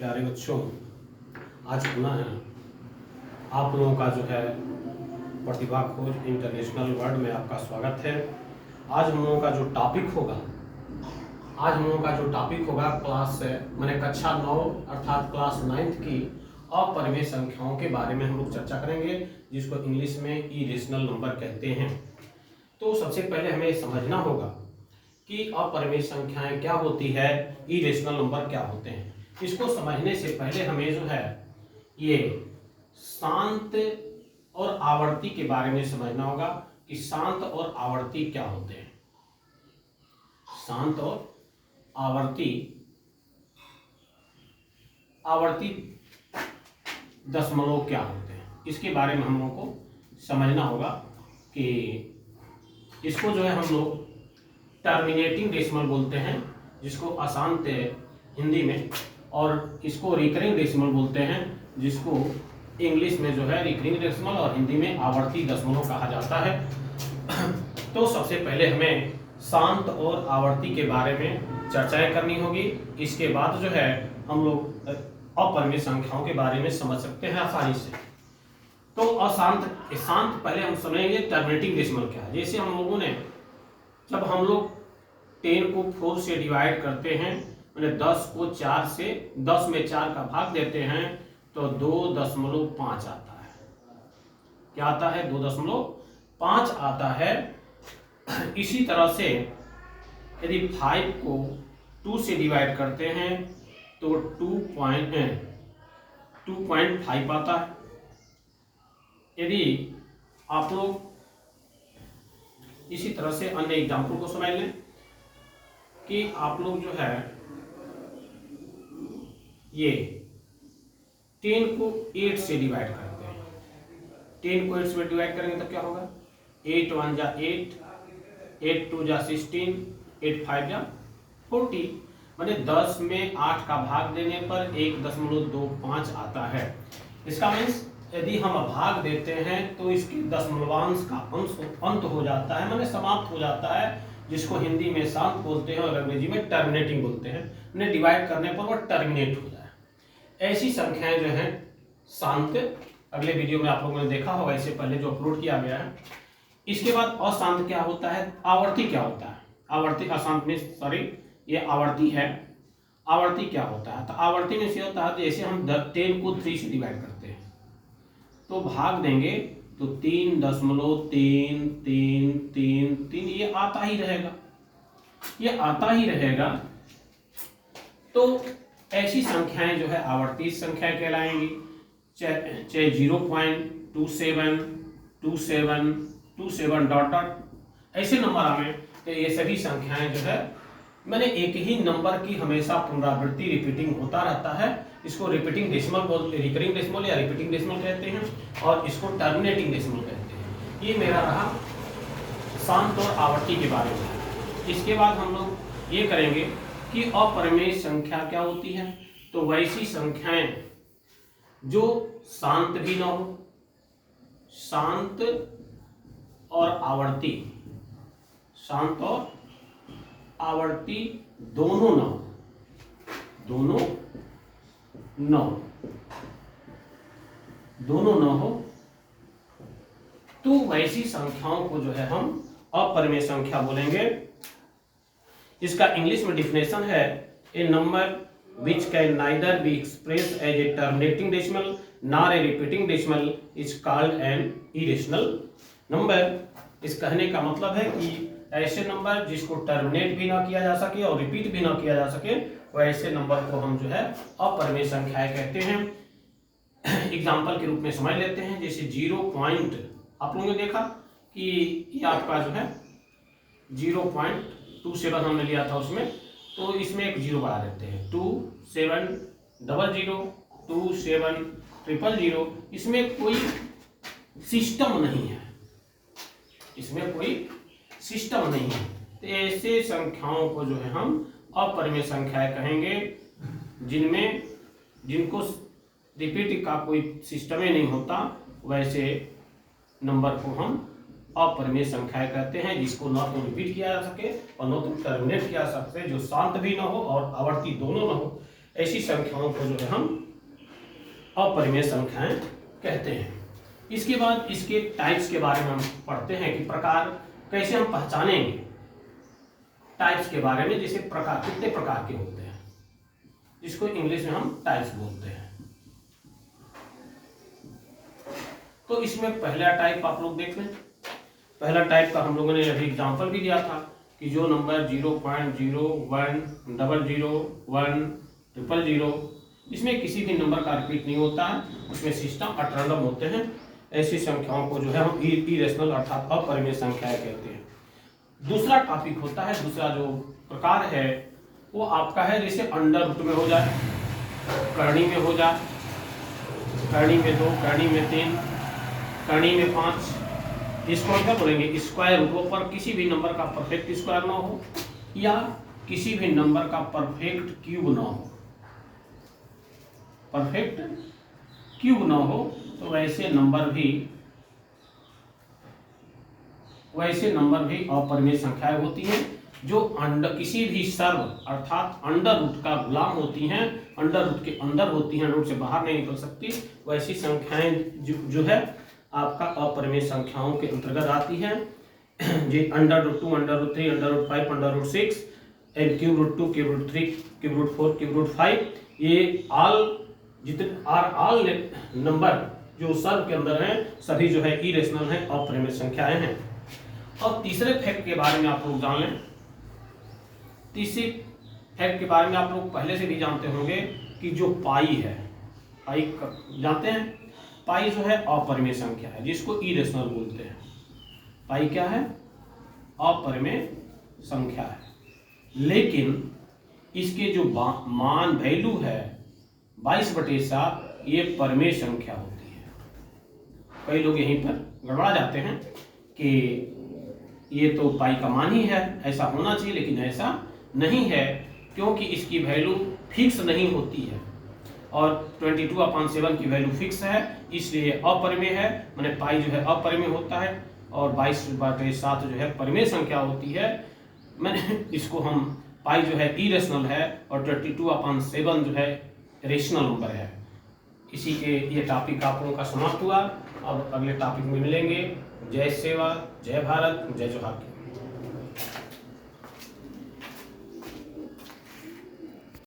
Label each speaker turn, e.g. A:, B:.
A: प्यारे बच्चों, आज पुनः है आप लोगों का जो है प्रतिभा खोज इंटरनेशनल वर्ल्ड में आपका स्वागत है। आज हम लोगों का जो टॉपिक होगा क्लास मैंने कक्षा 9 अर्थात क्लास 9th की अपरिमेय संख्याओं के बारे में हम लोग चर्चा करेंगे, जिसको इंग्लिश में इरेशनल नंबर कहते हैं। तो सबसे पहले हमें समझना होगा कि अपरिमेय संख्याएं क्या होती है, इरेशनल नंबर क्या होते हैं। इसको समझने से पहले हमें जो है ये शांत और आवर्ती के बारे में समझना होगा कि शांत और आवर्ती क्या होते हैं। शांत और आवर्ती दशमलव क्या होते हैं, इसके बारे में हम लोगों को समझना होगा कि इसको जो है हम लोग टर्मिनेटिंग डेसिमल बोलते हैं, जिसको अशांत हिंदी में, और इसको रिकरिंग डेसिमल बोलते हैं, जिसको इंग्लिश में जो है रिकरिंग डेसिमल और हिंदी में आवर्ती दशमलव कहा जाता है। तो सबसे पहले हमें शांत और आवर्ती के बारे में चर्चाएं करनी होगी। इसके बाद जो है हम लोग अपरिमेय संख्याओं के बारे में समझ सकते हैं आसानी से। तो शांत पहले हम समझेंगे टर्मिनेटिंग डेसिमल क्या है। जैसे हम लोगों ने जब हम लोग 10 को 4 से डिवाइड करते हैं, मैंने 10 को 4 से 10 में 4 का भाग देते हैं तो 2.5 आता है। क्या आता है? 2.5 आता है। इसी तरह से यदि 5 को 2 से डिवाइड करते हैं तो 2.5 आता है। यदि आप लोग इसी तरह से अन्य एग्जाम्पल को समझ लें कि आप लोग जो है ये 10 को 8 से डिवाइड करते हैं। 10 को 8 से डिवाइड करेंगे तो क्या होगा? 8 1 जा 8, 8 2 जा 16, 8 5 जा 40। माने 10 में 8 का भाग देने पर 1.25 आता है। इसका मीन्स यदि हम भाग देते हैं तो इसके दशमलवांश का अंत हो जाता है, माने समाप्त हो जाता है, जिसको हिंदी में शांत बोलते हैं और अंग्रेजी में टर्मिनेटिंग बोलते हैं। उन्हें डिवाइड करने पर वो टर्मिनेट हो जाए, ऐसी संख्याएं जो हैं शांत। अगले वीडियो में आप लोगों ने देखा होगा, इससे पहले जो अपलोड किया गया है। इसके बाद अशांत क्या होता है, आवर्ती क्या होता है। आवर्ती अशांत में ये आवर्ती है। आवर्ती क्या होता है? तो आवर्ती में से होता है जैसे हम 10 को 3 से डिवाइड करते हैं तो भाग देंगे तो 3.33333 ये आता ही रहेगा, ये आता ही रहेगा। तो ऐसी संख्याएं जो है आवर्ती संख्या कहलाएंगी। चाहे 0.272727 डॉट ऐसे नंबर आवे तो ये सभी संख्याएं जो है मैंने एक ही नंबर की हमेशा पुनरावृत्ति रिपीटिंग होता रहता है। इसको रिपीटिंग डेसिमल बोलते, रिकरिंग डेसिमल या रिपीटिंग डेसिमल कहते हैं, और इसको टर्मिनेटिंग डेसिमल कहते हैं। ये मेरा रहा शांत और आवर्ती के बारे में। इसके बाद हम लोग ये करेंगे कि अपरिमेय संख्या क्या होती है। तो वैसी संख्याएं जो शांत भी न हो, शांत और आवर्ती, शांत और आवर्ती दोनों न हो, दोनों न हो, तो वैसी संख्याओं को जो है हम अपरिमेय संख्या बोलेंगे। इसका इंग्लिश में डिफिनेशन है ए number which can neither be expressed as a terminating decimal nor a repeating decimal is called an irrational number। इस कहने का मतलब है कि ऐसे नंबर जिसको टर्मिनेट भी ना किया जा सके और रिपीट भी ना किया जा सके, वैसे नंबर को हम जो है अपरिमेय संख्याएं कहते हैं। एग्जाम्पल के रूप में समझ लेते हैं। जैसे 0. आप लोगों ने देखा कि ये आपका जो है 0.27 हमने लिया था उसमें, तो इसमें एक 0 बढ़ा देते हैं। 2700 27000। इसमें कोई सिस्टम नहीं है, इसमें कोई सिस्टम नहीं है। तो ऐसे संख्याओं को जो है हम अपरिमेय संख्याएं कहेंगे, जिनको रिपीट का कोई सिस्टम ही नहीं होता। वैसे नंबर को हम अपरिमेय संख्याएं कहते हैं, जिसको न तो रिपीट किया जा सके और न तो टर्मिनेट किया जा सके, जो शांत भी न हो और आवर्ती दोनों न हो। ऐसी संख्याओं को जो है हम अपरिमेय संख्याएं कहते हैं। इसके बाद इसके टाइप्स के बारे में हम पढ़ते हैं कि प्रकार कैसे हम पहचानेंगे टाइप्स के बारे में, जैसे प्रकार कितने प्रकार के होते हैं, जिसको इंग्लिश में हम टाइप्स बोलते हैं। तो इसमें पहला टाइप आप लोग देख लें। पहला टाइप का हम लोगों ने अभी एग्जांपल भी दिया था कि जो नंबर 0.01, 001, 000, इसमें किसी भी नंबर का रिपीट नहीं होता है, उसमें सिस्टम और रैंडम होते हैं। ऐसी संख्याओं को जो है हम इरेशनल अर्थात अपरिमेय संख्याएं कहते हैं। दूसरा टॉपिक होता है, दूसरा जो प्रकार है वो आपका है जैसे अंडर रूट में हो जाए, करनी में हो जाए, करनी में 2, करनी में 3, करनी में 5। इसको क्या बोलेंगे, स्क्वायर रूट पर किसी भी नंबर का परफेक्ट स्क्वायर ना हो या किसी भी नंबर का परफेक्ट क्यूब ना हो, परफेक्ट क्यूब ना हो, तो वैसे नंबर भी अपरिमेय संख्याएं होती हैं जो किसी भी सर्व अर्थात अंडर रूट का गुलाम होती हैं, अंडर रूट के अंदर होती हैं, रूट से बाहर नहीं निकल सकती। वैसी संख्याएं जो है आपका अपरिमेय संख्याओं के अंतर्गत आती हैं। जी under root 2, under root 3, under root 5, under root 6 and cube root 2, cube root 3, cube root 4, cube root 5, ये ऑल नंबर जो सर्व के अंदर हैं सभी जो है इरेशनल हैं, अपरिमेय संख्याएं हैं। और तीसरे फैक्ट के बारे में आप लोग जान लें। तीसरे फैक्ट के बारे में आप लोग पहले से भी जानते होंगे कि जो पाई है, पाई जानते हैं, पाई जो है अपरिमेय संख्या है जिसको इरेशनल बोलते हैं। पाई क्या है, अपरिमेय संख्या है, लेकिन इसके जो मान वैल्यू है 22/7 ये परिमेय संख्या होती है। कई लोग यहीं पर गड़बड़ा जाते हैं कि ये तो पाई का मान ही है, ऐसा होना चाहिए, लेकिन ऐसा नहीं है क्योंकि इसकी वैल्यू फिक्स नहीं होती है और 22/7 की वैल्यू फिक्स है, इसलिए अपरिमेय है, माने पाई जो है अपरिमेय होता है और 22/7 जो है परिमेय संख्या होती है। मैंने इसको हम पाई जो है इरेशनल है और 22/7 जो है रेशनल नंबर है। इसी के ये टॉपिक आप लोगों का समाप्त हुआ। अब अगले टॉपिक में मिलेंगे। जय सेवा, जय भारत, जय जोहार।